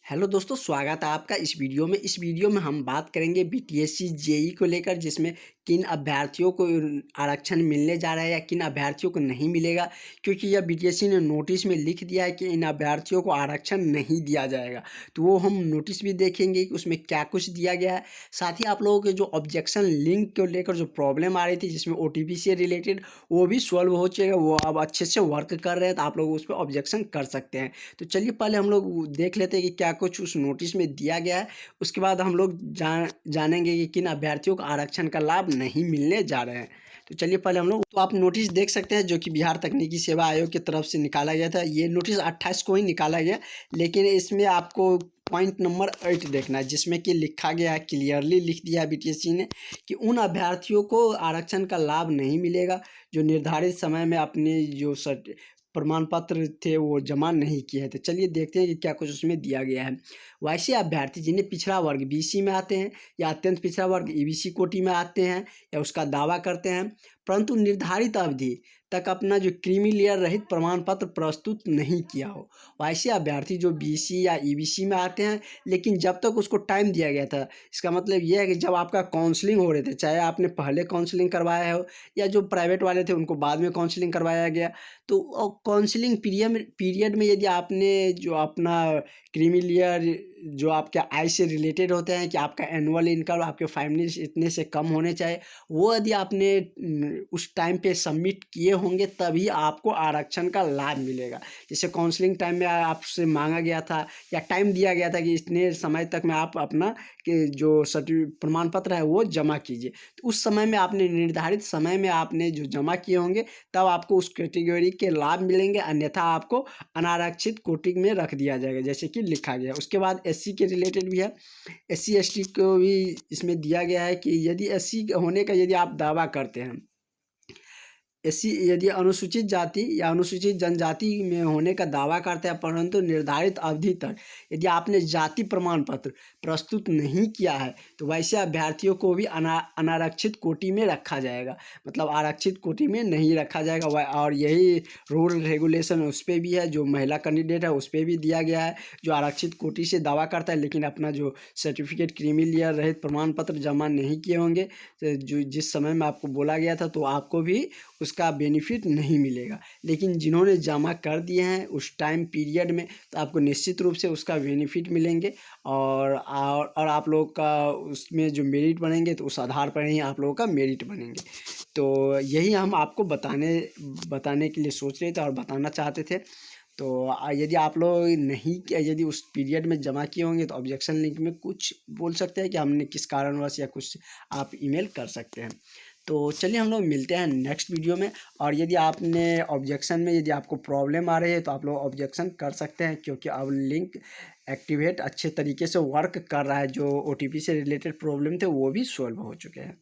Hello दोस्तों, स्वागत है आपका इस वीडियो में। इस वीडियो में हम बात करेंगे बीटीएससी जेई को लेकर, जिसमें किन अभ्यर्थियों को आरक्षण मिलने जा रहा है या किन अभ्यर्थियों को नहीं मिलेगा। क्योंकि यह बीटीएससी ने नोटिस में लिख दिया है कि इन अभ्यर्थियों को आरक्षण नहीं दिया जाएगा। तो वो हम नोटिस भी देखेंगे कि उसमें क्या कुछ दिया गया है। साथ ही आप लोगों के जो ऑब्जेक्शन लिंक को लेकर जो प्रॉब्लम आ रही थी, जिसमें ओटीपी से रिलेटेड, वो भी सॉल्व हो चुका है। वो अब अच्छे से वर्क कर रहे हैं, तो आप लोग उस पर ऑब्जेक्शन कर सकते हैं। तो चलिए पहले हम लोग देख लेते हैं कि क्या कुछ उस नोटिस में दिया गया है। उसके बाद हम लोग जानेंगे कि किन अभ्यर्थियों को आरक्षण का लाभ नहीं मिलने जा रहे हैं। तो चलिए पहले हम लोग, तो आप नोटिस देख सकते हैं जो कि बिहार तकनीकी सेवा आयोग की तरफ से निकाला गया था। ये नोटिस 28 को ही निकाला गया, लेकिन इसमें आपको पॉइंट नंबर 8 देखना है, जिसमें कि लिखा गया है, क्लियरली लिख दिया है बीटीएससी ने कि उन अभ्यर्थियों को आरक्षण का लाभ नहीं मिलेगा जो निर्धारित समय में अपने जो प्रमाण पत्र थे वो जमा नहीं किए हैं। तो चलिए देखते हैं कि क्या कुछ उसमें दिया गया है। वैसे अभ्यर्थी जिन्हें पिछड़ा वर्ग बीसी में आते हैं या अत्यंत पिछड़ा वर्ग ईबीसी कोटि में आते हैं या उसका दावा करते हैं, परंतु निर्धारित अवधि तक अपना जो क्रीमी लेयर रहित प्रमाण पत्र प्रस्तुत नहीं किया हो, वैसे अभ्यर्थी जो बीसी या ईबीसी में आते हैं, लेकिन जब तक उसको टाइम दिया गया था, इसका मतलब ये है कि जब आपका काउंसलिंग हो रहे थे, चाहे आपने पहले काउंसलिंग करवाया हो या जो प्राइवेट वाले थे उनको बाद में काउंसलिंग करवाया गया, तो काउंसलिंग पीरियड में यदि आपने जो अपना क्रीमी लेयर जो आपके आय से रिलेटेड होते हैं कि आपका एनुअल इनकम, आपके फैमिली इतने से कम होने चाहिए, वो यदि आपने उस टाइम पे सबमिट किए होंगे, तभी आपको आरक्षण का लाभ मिलेगा। जैसे काउंसलिंग टाइम में आपसे मांगा गया था या टाइम दिया गया था कि इतने समय तक में आप अपना कि जो प्रमाण पत्र है वो जमा कीजिए, तो उस समय में आपने निर्धारित समय में आपने जो जमा किए होंगे, तब आपको उस कैटेगरी के लाभ मिलेंगे, अन्यथा आपको अनारक्षित कोटि में रख दिया जाएगा, जैसे कि लिखा गया। उसके बाद एससी के रिलेटेड भी है। एससी एसटी को भी इसमें दिया गया है कि यदि एससी होने का यदि आप दावा करते हैं, एससी यदि अनुसूचित जाति या अनुसूचित जनजाति में होने का दावा करते हैं, परंतु निर्धारित अवधि तक यदि आपने जाति प्रमाण पत्र प्रस्तुत नहीं किया है, तो वैसे अभ्यर्थियों को भी अनारक्षित कोटि में रखा जाएगा, मतलब आरक्षित कोटि में नहीं रखा जाएगा। और यही रूल रेगुलेशन उस पर भी है, जो महिला कैंडिडेट है उस पर भी दिया गया है। जो आरक्षित कोटि से दावा करता है लेकिन अपना जो सर्टिफिकेट क्रीमी लेयर रहित प्रमाण पत्र जमा नहीं किए होंगे, तो जो जिस समय में आपको बोला गया था, तो आपको भी उसका बेनिफिट नहीं मिलेगा। लेकिन जिन्होंने जमा कर दिए हैं उस टाइम पीरियड में, तो आपको निश्चित रूप से उसका बेनिफिट मिलेंगे। और आप लोग का उसमें जो मेरिट बनेंगे, तो उस आधार पर ही आप लोगों का मेरिट बनेंगे। तो यही हम आपको बताने के लिए सोच रहे थे और बताना चाहते थे। तो यदि आप लोग नहीं यदि उस पीरियड में जमा किए होंगे, तो ऑब्जेक्शन लिंक में कुछ बोल सकते हैं कि हमने किस कारणवश, या कुछ आप ईमेल कर सकते हैं। तो चलिए हम लोग मिलते हैं नेक्स्ट वीडियो में। और यदि आपने ऑब्जेक्शन में यदि आपको प्रॉब्लम आ रही है, तो आप लोग ऑब्जेक्शन कर सकते हैं, क्योंकि अब लिंक एक्टिवेट अच्छे तरीके से वर्क कर रहा है। जो ओटीपी से रिलेटेड प्रॉब्लम थे वो भी सॉल्व हो चुके हैं।